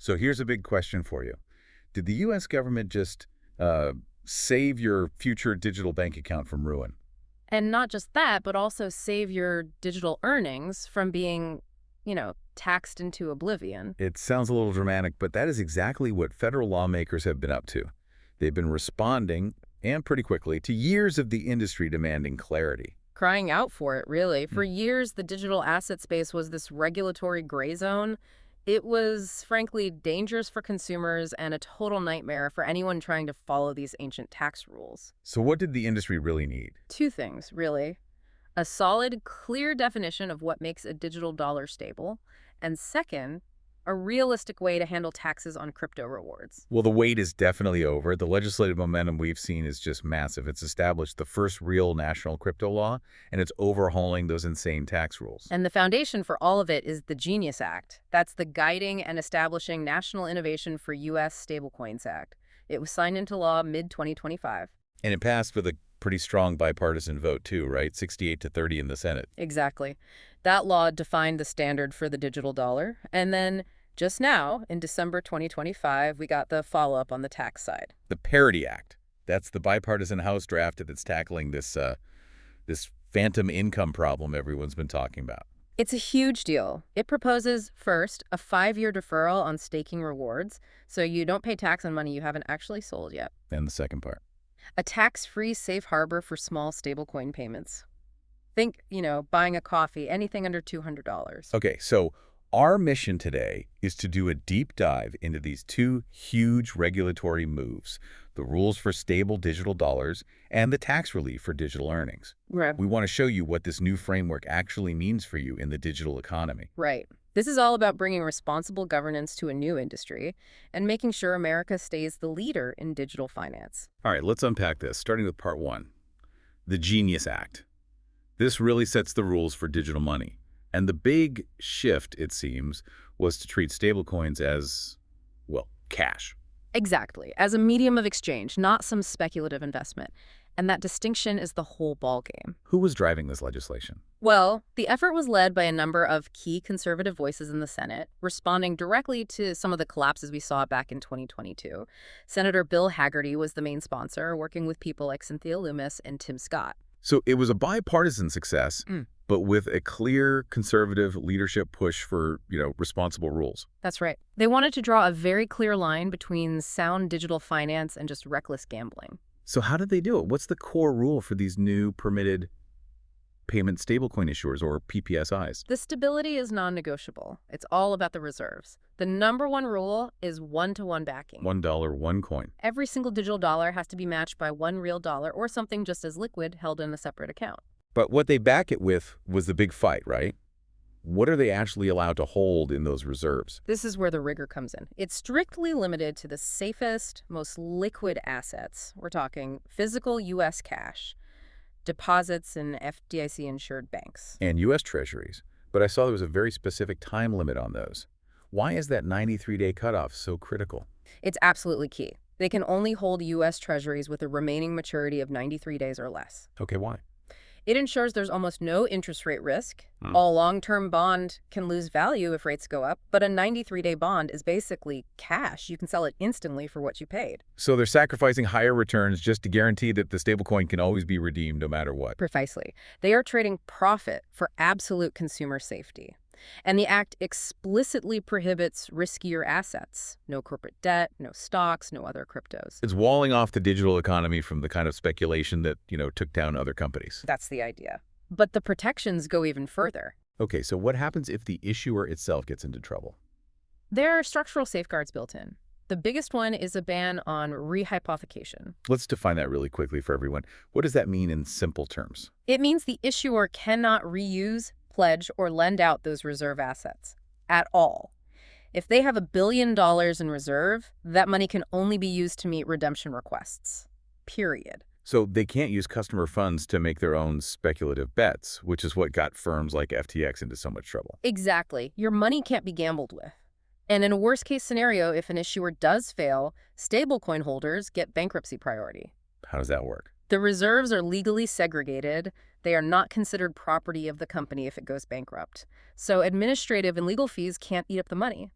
So here's a big question for you. Did the U.S. government just save your future digital bank account from ruin? And not just that, but also save your digital earnings from being, taxed into oblivion. It sounds a little dramatic, but that is exactly what federal lawmakers have been up to. They've been responding, and pretty quickly, to years of the industry demanding clarity. Crying out for it, really. For years, the digital asset space was this regulatory gray zone. It was, frankly, dangerous for consumers and a total nightmare for anyone trying to follow these ancient tax rules. So what did the industry really need? Two things, really. A solid, clear definition of what makes a digital dollar stable, and second, a realistic way to handle taxes on crypto rewards. Well, the wait is definitely over. The legislative momentum we've seen is just massive. It's established the first real national crypto law, and it's overhauling those insane tax rules. And the foundation for all of it is the Genius Act. That's the Guiding and Establishing National Innovation for U.S. Stablecoins Act. It was signed into law mid-2025. And it passed with a pretty strong bipartisan vote too, right? 68-30 in the Senate. Exactly. That law defined the standard for the digital dollar, and then just now, in December 2025, we got the follow-up on the tax side. The PARITY Act. That's the bipartisan House draft that's tackling this phantom income problem everyone's been talking about. It's a huge deal. It proposes, first, a 5-year deferral on staking rewards, so you don't pay tax on money you haven't actually sold yet. And the second part. A tax-free safe harbor for small stablecoin payments. Think, buying a coffee, anything under $200. Okay, so our mission today is to do a deep dive into these two huge regulatory moves, the rules for stable digital dollars and the tax relief for digital earnings. Right. We want to show you what this new framework actually means for you in the digital economy. Right. This is all about bringing responsible governance to a new industry and making sure America stays the leader in digital finance. All right, let's unpack this, starting with part one, the Genius Act. This really sets the rules for digital money. And the big shift, it seems, was to treat stablecoins as, well, cash. Exactly. As a medium of exchange, not some speculative investment. And that distinction is the whole ballgame. Who was driving this legislation? Well, the effort was led by a number of key conservative voices in the Senate, responding directly to some of the collapses we saw back in 2022. Senator Bill Hagerty was the main sponsor, working with people like Cynthia Lummis and Tim Scott. So it was a bipartisan success, but with a clear conservative leadership push for, responsible rules. That's right. They wanted to draw a very clear line between sound digital finance and just reckless gambling. So how did they do it? What's the core rule for these new permitted payment stablecoin issuers, or PPSIs? The stability is non-negotiable. It's all about the reserves. The number one rule is one-to-one backing. $1, one coin. Every single digital dollar has to be matched by one real dollar or something just as liquid held in a separate account. But what they back it with was the big fight, right? What are they actually allowed to hold in those reserves? This is where the rigor comes in. It's strictly limited to the safest, most liquid assets. We're talking physical U.S. cash, deposits in FDIC-insured banks. And U.S. Treasuries. But I saw there was a very specific time limit on those. Why is that 93-day cutoff so critical? It's absolutely key. They can only hold U.S. Treasuries with a remaining maturity of 93 days or less. Okay, why? It ensures there's almost no interest rate risk. A long-term bond can lose value if rates go up, but a 93-day bond is basically cash. You can sell it instantly for what you paid. So they're sacrificing higher returns just to guarantee that the stablecoin can always be redeemed no matter what. Precisely. They are trading profit for absolute consumer safety. And the act explicitly prohibits riskier assets. No corporate debt, no stocks, no other cryptos. It's walling off the digital economy from the kind of speculation that, took down other companies. That's the idea. But the protections go even further. Okay, so what happens if the issuer itself gets into trouble? There are structural safeguards built in. The biggest one is a ban on rehypothecation. Let's define that really quickly for everyone. What does that mean in simple terms? It means the issuer cannot reuse, pledge, or lend out those reserve assets at all. If they have $1 billion in reserve, that money can only be used to meet redemption requests, period. So they can't use customer funds to make their own speculative bets, which is what got firms like FTX into so much trouble. Exactly. Your money can't be gambled with. And in a worst-case scenario, if an issuer does fail, stablecoin holders get bankruptcy priority. How does that work? The reserves are legally segregated. They are not considered property of the company if it goes bankrupt. So administrative and legal fees can't eat up the money.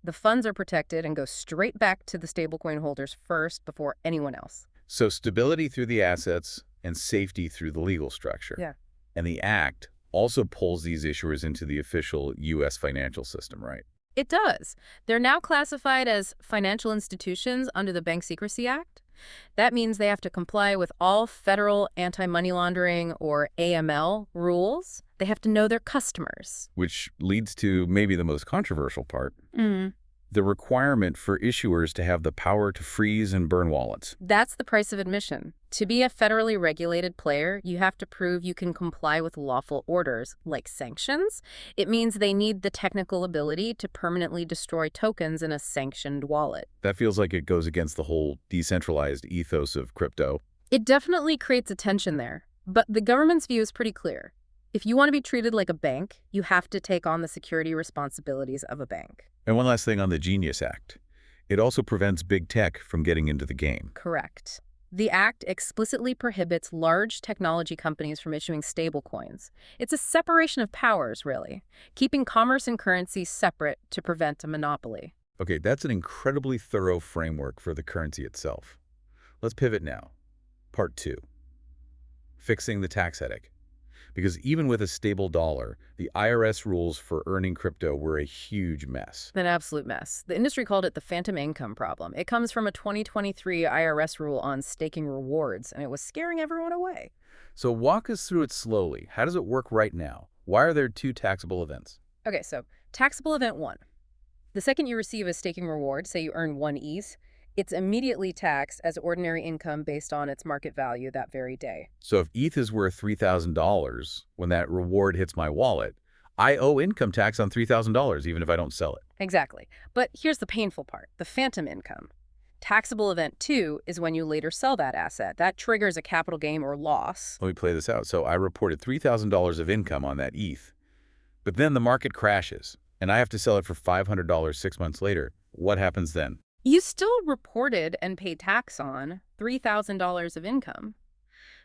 The funds are protected and go straight back to the stablecoin holders first before anyone else. So stability through the assets and safety through the legal structure. Yeah. And the Act also pulls these issuers into the official U.S. financial system, right? It does. They're now classified as financial institutions under the Bank Secrecy Act. That means they have to comply with all federal anti-money laundering or AML rules. They have to know their customers. Which leads to maybe the most controversial part, Mm. the requirement for issuers to have the power to freeze and burn wallets. That's the price of admission. To be a federally regulated player, you have to prove you can comply with lawful orders, like sanctions. It means they need the technical ability to permanently destroy tokens in a sanctioned wallet. That feels like it goes against the whole decentralized ethos of crypto. It definitely creates a tension there, but the government's view is pretty clear. If you want to be treated like a bank, you have to take on the security responsibilities of a bank. And one last thing on the Genius Act. It also prevents big tech from getting into the game. Correct. The Act explicitly prohibits large technology companies from issuing stablecoins. It's a separation of powers, really, keeping commerce and currency separate to prevent a monopoly. Okay, that's an incredibly thorough framework for the currency itself. Let's pivot now. Part 2. Fixing the tax headache. Because even with a stable dollar, the IRS rules for earning crypto were a huge mess. An absolute mess. The industry called it the phantom income problem. It comes from a 2023 IRS rule on staking rewards, and it was scaring everyone away. So walk us through it slowly. How does it work right now? Why are there 2 taxable events? Okay, so taxable event 1. The second you receive a staking reward, say you earn 1 ETH, it's immediately taxed as ordinary income based on its market value that very day. So if ETH is worth $3,000, when that reward hits my wallet, I owe income tax on $3,000 even if I don't sell it. Exactly. But here's the painful part, the phantom income. Taxable event 2 is when you later sell that asset. That triggers a capital gain or loss. Let me play this out. So I reported $3,000 of income on that ETH, but then the market crashes and I have to sell it for $500 6 months later. What happens then? You still reported and paid tax on $3,000 of income,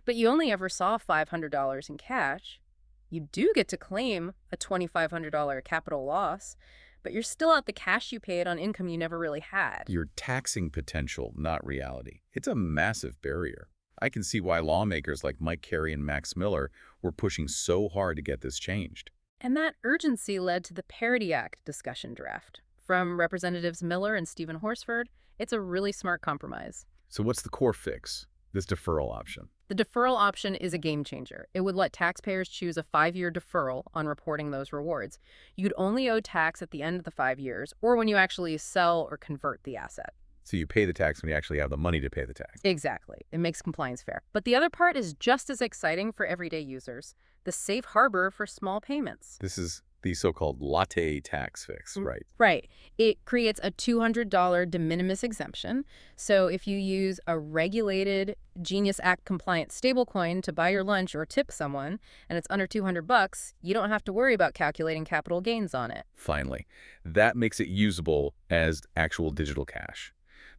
but you only ever saw $500 in cash. You do get to claim a $2,500 capital loss, but you're still out the cash you paid on income you never really had. You're taxing potential, not reality. It's a massive barrier. I can see why lawmakers like Mike Carey and Max Miller were pushing so hard to get this changed. And that urgency led to the PARITY Act discussion draft. From Representatives Miller and Stephen Horsford, it's a really smart compromise. So what's the core fix, this deferral option? The deferral option is a game changer. It would let taxpayers choose a 5-year deferral on reporting those rewards. You'd only owe tax at the end of the 5 years or when you actually sell or convert the asset. So you pay the tax when you actually have the money to pay the tax. Exactly. It makes compliance fair. But the other part is just as exciting for everyday users, the safe harbor for small payments. This is the so-called latte tax fix, right? Right. It creates a $200 de minimis exemption. So if you use a regulated Genius Act compliant stablecoin to buy your lunch or tip someone, and it's under $200, you don't have to worry about calculating capital gains on it. Finally, that makes it usable as actual digital cash.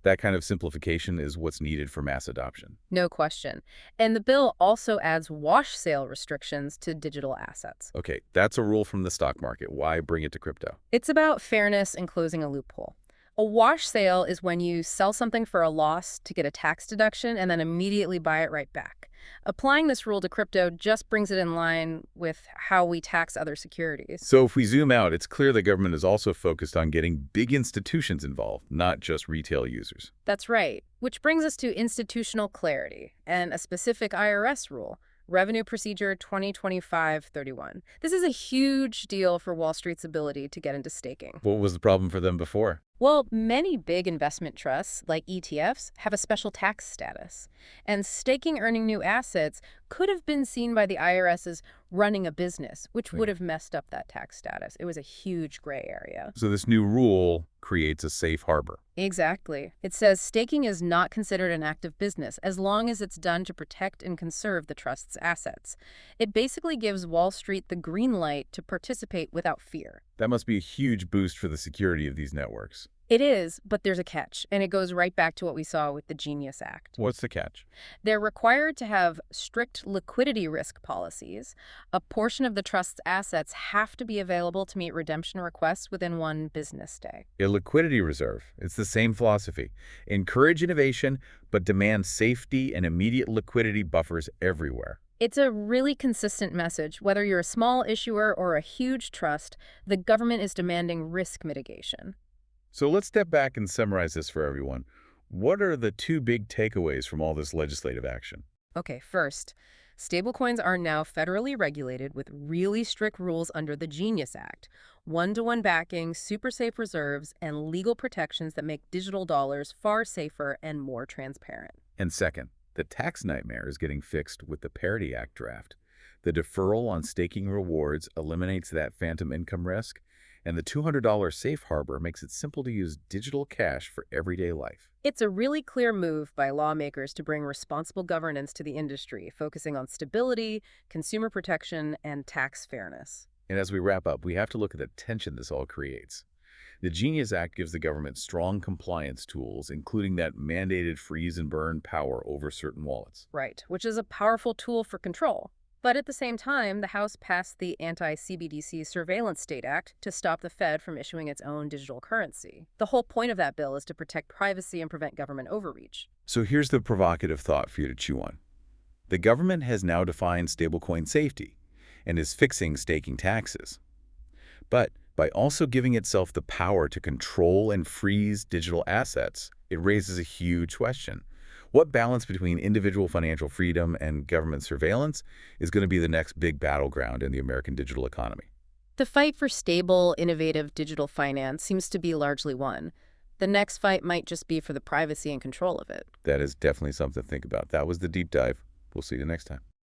That kind of simplification is what's needed for mass adoption. No question. And the bill also adds wash sale restrictions to digital assets. Okay, that's a rule from the stock market. Why bring it to crypto? It's about fairness and closing a loophole. A wash sale is when you sell something for a loss to get a tax deduction and then immediately buy it right back. Applying this rule to crypto just brings it in line with how we tax other securities. So if we zoom out, it's clear the government is also focused on getting big institutions involved, not just retail users. That's right. Which brings us to institutional clarity and a specific IRS rule, Revenue Procedure 2025-31. This is a huge deal for Wall Street's ability to get into staking. What was the problem for them before? Well, many big investment trusts, like ETFs, have a special tax status. And staking earning new assets could have been seen by the IRS as running a business, which would have messed up that tax status. It was a huge gray area. So this new rule creates a safe harbor. Exactly. It says staking is not considered an active business as long as it's done to protect and conserve the trust's assets. It basically gives Wall Street the green light to participate without fear. That must be a huge boost for the security of these networks. It is, but there's a catch, and it goes right back to what we saw with the Genius Act. What's the catch? They're required to have strict liquidity risk policies. A portion of the trust's assets have to be available to meet redemption requests within one business day. A liquidity reserve. It's the same philosophy. Encourage innovation, but demand safety and immediate liquidity buffers everywhere. It's a really consistent message. Whether you're a small issuer or a huge trust, the government is demanding risk mitigation. So let's step back and summarize this for everyone. What are the two big takeaways from all this legislative action? Okay, first, stablecoins are now federally regulated with really strict rules under the Genius Act. One-to-one backing, super safe reserves, and legal protections that make digital dollars far safer and more transparent. And second, the tax nightmare is getting fixed with the PARITY Act draft. The deferral on staking rewards eliminates that phantom income risk, and the $200 safe harbor makes it simple to use digital cash for everyday life. It's a really clear move by lawmakers to bring responsible governance to the industry, focusing on stability, consumer protection, and tax fairness. And as we wrap up, we have to look at the tension this all creates. The Genius Act gives the government strong compliance tools, including that mandated freeze and burn power over certain wallets. Right, which is a powerful tool for control. But at the same time, the House passed the Anti-CBDC Surveillance State Act to stop the Fed from issuing its own digital currency. The whole point of that bill is to protect privacy and prevent government overreach. So here's the provocative thought for you to chew on. The government has now defined stablecoin safety and is fixing staking taxes. But by also giving itself the power to control and freeze digital assets, it raises a huge question. What balance between individual financial freedom and government surveillance is going to be the next big battleground in the American digital economy? The fight for stable, innovative digital finance seems to be largely won. The next fight might just be for the privacy and control of it. That is definitely something to think about. That was the deep dive. We'll see you next time.